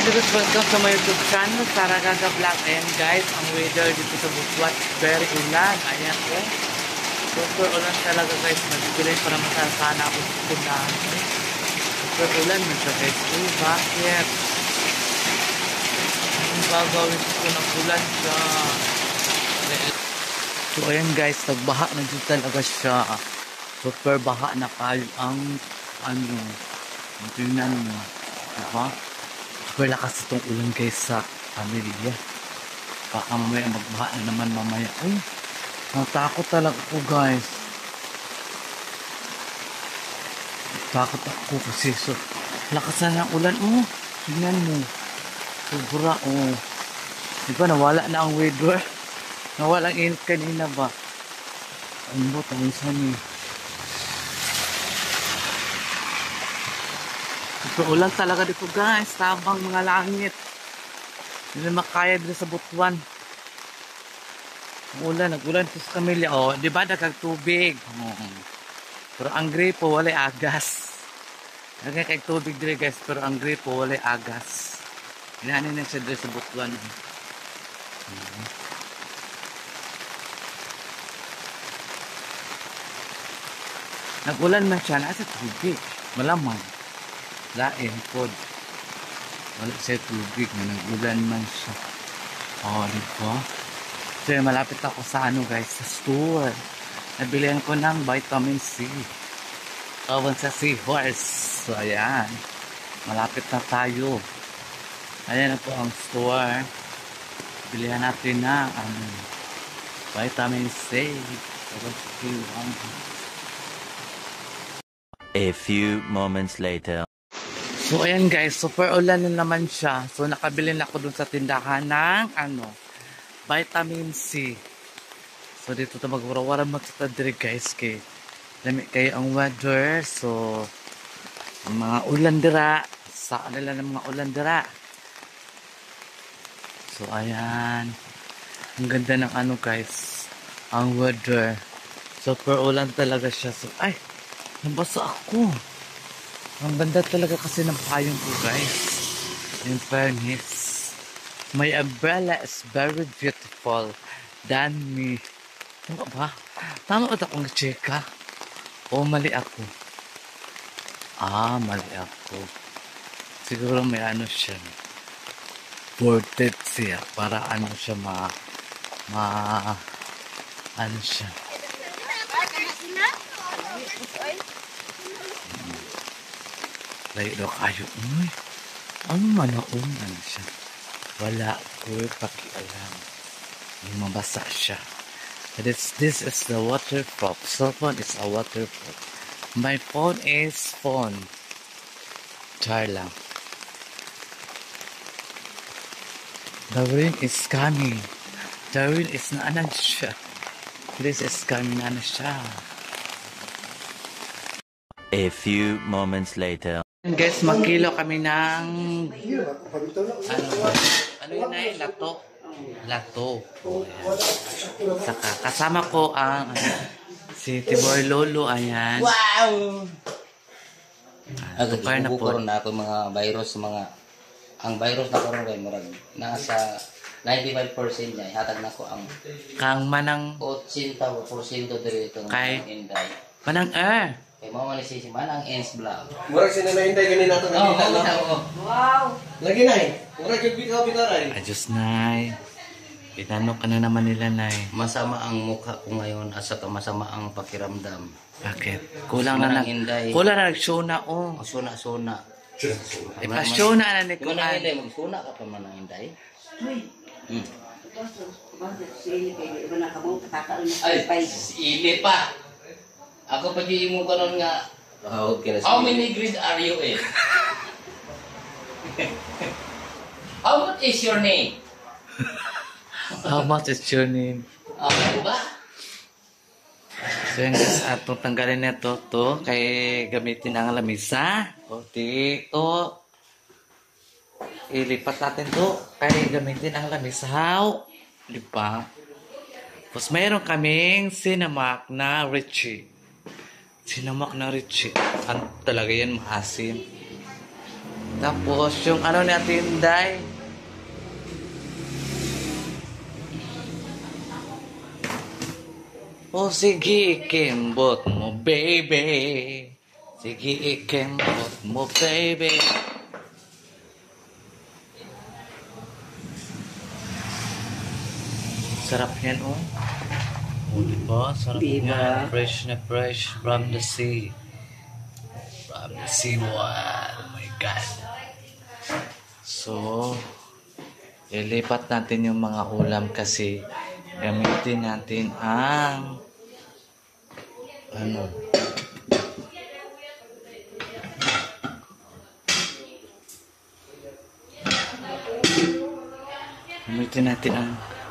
Guys, welcome sa my YouTube channel, Sara Gaga Vlog. Ayan guys, ang weather dito sa Butuan, very ulan. Ayan po. Super ulan talaga guys. Nagbibilin pa naman sana ako sa pundahan. Super ulan mo siya guys. Bakit? Ang gagawin ko ng ulan siya. So ayan guys, nagbaha na dito talaga siya. Super baha na kayo ang tingnan mo. Diba? Super lakas itong ulan guys sa pamilya. Baka mamaya magbaha na naman mamaya. Ay, natakot talaga ako guys. Takot ako kasi so lakas na ng ulan. Oh, tingnan mo. Sobra oh. Diba nawala na ang weather? Nawala ang init kanina ba? Ano ba tayo saan eh? Super ulan talaga dito guys. Tabang mga langit. Hindi na makaya dito sa Butuan. Ulan, nag-ulan ito sa kamilya. Oh, di ba nagkagtubig? Pero ang gripo, walay agas. Nagkagtubig dito guys. Pero ang gripo, walay agas. Hinahanin na siya dito sa Butuan. Nag-ulan man siya. Nasa tubig. Malamang. Lain pod. Wala siya tubig na nag-ulan man siya. Oh, diba? So, malapit ako sa guys, sa store. Nabilihan ko ng vitamin C. Tawag sa Seahorse. So, ayan. Malapit na tayo. Ayan na po ang store. Bilihan natin ng vitamin C. A few moments later. So, ayan guys, super ulan na naman siya. So, nakabili na ako dun sa tindahan ng, vitamin C. So, dito ito magwarawaran magtatadiri guys, kay lamig kayo ang weather. So, ang mga ulan dira, saan nila ng mga ulan dira. So, ayan. Ang ganda ng guys, ang weather. Super ulan talaga siya. So, ay, nabasa ako. Ang ganda talaga kasi ng payong ko guys. In fairness, my umbrella is very beautiful than me. Tama ba? Tama ba akong chika? O mali ako? Mali ako. Siguro may siya. Ported siya. Para siya siya. Layo daw kayo. Uy, ang manaon siya. Wala ko pakialam. May mabasa siya. But this is the waterproof. Cell phone is a waterproof. My phone is phone. Char lang. The rain is coming. The rain is na siya. This is coming na siya. A few moments later. Guys, magkilo kami ng ano yun ay lato. Saka kasama ko ang si Tiboy Lolo. Ayan. Wow. Tukar na po na ako mga virus ang virus na karon kay murag nasa 95% niya hatag nako ang kang manang 80% diri itong kay Inday. manang Kay mo man si Manang Ens Vlog. Murag sila na Inday ganina to kanina. Wow. Lagi nay. Murag jud bitaw-bitaw. Adjust nay. Itanong ka na naman nila nay. Masama ang mukha ko ngayon asa ka masama ang pakiramdam. Bakit? Kulang na Inday. kulang na nag-show na Suna. ipa-show na ni Manang Kuan. Inday magsuna ka pa Manang Inday. Ay, ini pa. Ako pa di mo kanon nga. How many grades are you in? How much is your name? How much is your name? Ano ba? So yun guys, atong tanggalin na to kay gamitin ang lamisa. O dito. Ilipat natin to kay gamitin ang lamisa. Diba? Tapos mayroon kaming Cinemac na Richie. Ang talaga yan maasim. Tapos, yung ano natin, Day? O sige, ikembot mo, baby. Sige, ikembot mo, baby. Sarap yan, oh. Oh, diba? Sarap yan. Fresh na fresh from the sea. From the sea, wow. Oh my God. So, ilipat natin yung mga ulam kasi gamitin natin ang gamitin natin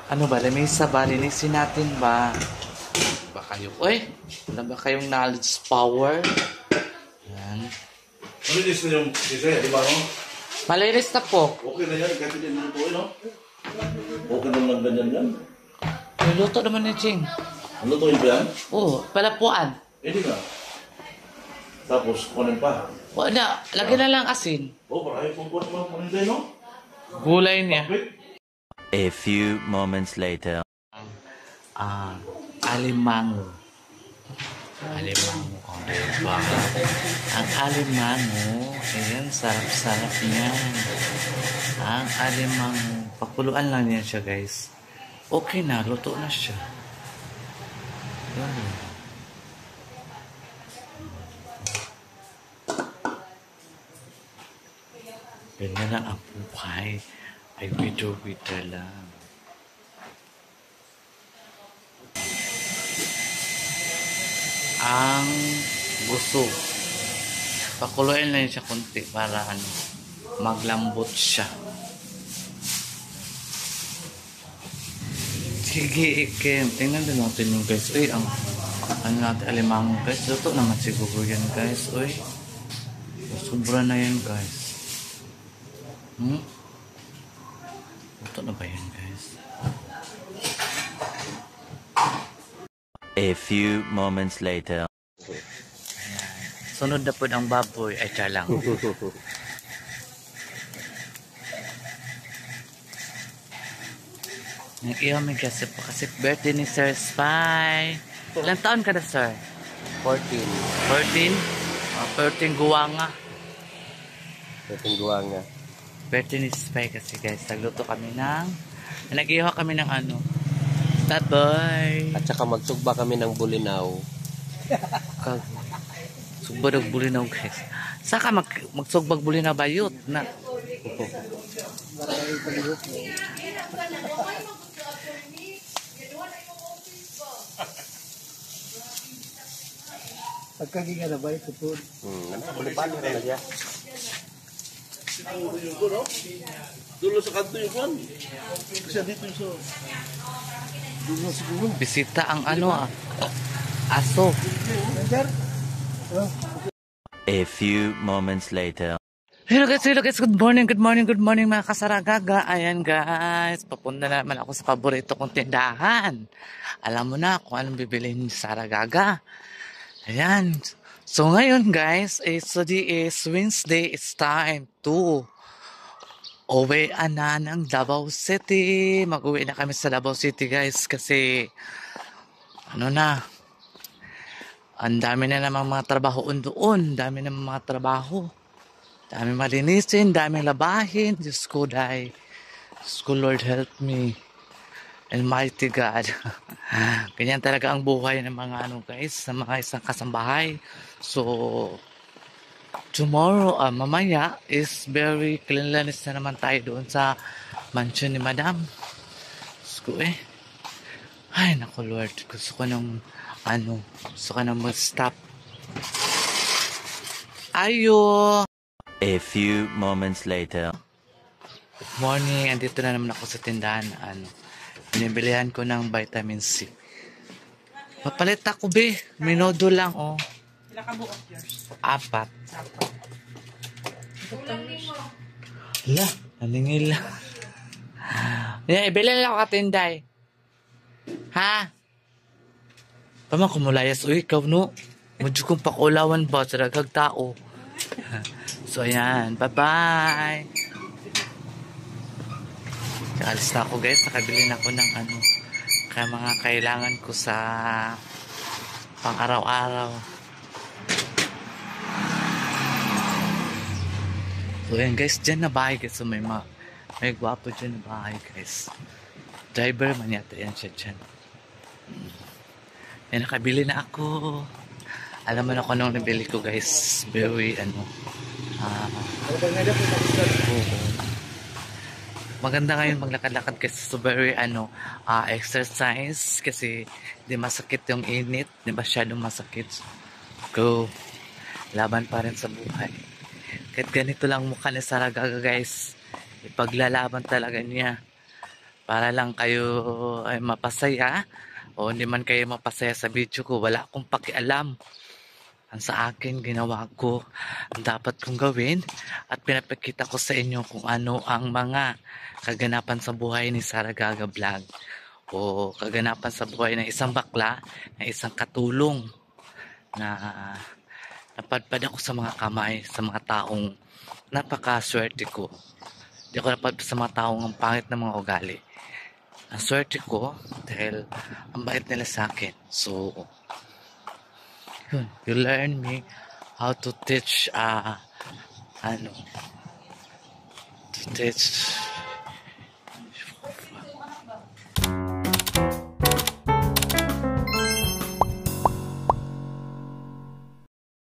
ang lamesa ba? Linisin natin ba? Ba kayo? Uy! Wala ba kayong knowledge power? Yan. Malinis na yung isa, di ba, no? Malinis na po. Okay na yan, kahit hindi lutuin, no? Okay naman ganyan yan. Niluto naman ni Ching. Ang lutuin ba yan? Oo, palapuan. Hindi na. Tapos, kunin pa. Wala, lagyan na lang asin. Parang kung kunin mo kunin din, no? Gulay niya. A few moments later. Alimango. Alimango. Oh, diba? Ang alimango, ayan, sarap-sarap niyan. Ang alimango. Pakuluan lang niya siya, guys. Okay na, luto na siya. Yan. Ganyan lang ang buhay. Ay bitter lang. Ang gusto. Pakuluin lang siya konti para maglambot siya. Sige, Ikem. Tingnan din natin yung guys. Uy, ang natin alimango guys. Luto naman siguro yan guys. Uy. Sobra na yan guys. Luto na ba yan guys? A few moments later. Sunod na po ang baboy. Ay, tiyan lang. Nag-iyaw may kasi po kasi birthday ni Sir Spy. Ilang taon ka na, Sir? 14. 14? 14 guwanga. 14 guwanga. Birthday ni Spy kasi guys. Nagluto kami ng... Nag-iyaw kami ng baboy. At saka magsugba kami ng bulinaw. Sugbad og bulinaw guys. Saka magsugbag bulinaw bayot na. Pagkaginga na ba ito po? Bulipad na siya. Dulo sa kanto yung kwan. Kasi dito yung so. Bisita ang aso. A few moments later. Hello guys, good morning mga kasaragaga. Ayan guys, papunta na naman ako sa paborito kong tindahan. Alam mo na kung anong bibilihin ni Saragaga. Ayan. So ngayon guys, today is Wednesday. It's time to uwi na ng Davao City. Mag-uwi na kami sa Davao City guys kasi ang dami na namang mga trabaho doon. Dami na mga trabaho. Dami malinisin, dami labahin. Diyos ko, Lord help me. Almighty God. Ganyan talaga ang buhay ng mga guys, ng mga isang kasambahay. So, tomorrow, mamaya is very cleanliness na naman tayo doon sa mansion ni Madam. Diyos ko Ay, naku Lord. Gusto ko nang mag-stop. Ayo! A few moments later. Good morning. Andito na naman ako sa tindahan. Binibilihan ko ng vitamin C. Mapalit ako, be. Minodo lang, oh. Ilang kabuok yours? 4. Hala, naningil lang. Ibili lang ako katinday. Ha? Pamang kumulayas. Uy, ikaw no. Medyo kong pakulawan ba sa dagag tao. So, ayan. Bye-bye! Alis na ako guys. Nakabili na ako ng ano, kaya mga kailangan ko sa pang araw-araw. So, ayan guys. Dyan na bahay guys. So, may gwapo dyan na bahay guys. Driver man yata yan siya dyan. Ayan, nakabili na ako. Alam mo na kung anong nabili ko guys. Very ano. Maganda ngayon maglakad-lakad kasi so very ano exercise kasi di masakit yung init, di masyadong masakit. Go. Laban pa rin sa buhay. Kahit ganito lang mukha ni Saragaga guys, ipaglalaban talaga niya para lang kayo ay mapasaya o hindi man kayo mapasaya sa video ko. Wala akong pakialam. Ang sa akin, ginawa ko ang dapat kong gawin at pinapakita ko sa inyo kung ano ang mga kaganapan sa buhay ni Saragaga Vlog o kaganapan sa buhay ng isang bakla, ng isang katulong na napadpad ako sa mga kamay, sa mga taong napakaswerte ko. Hindi ako napadpad sa mga taong ang pangit na mga ugali. Ang swerte ko dahil ang bait nila sa akin. So, you learn me how to teach to teach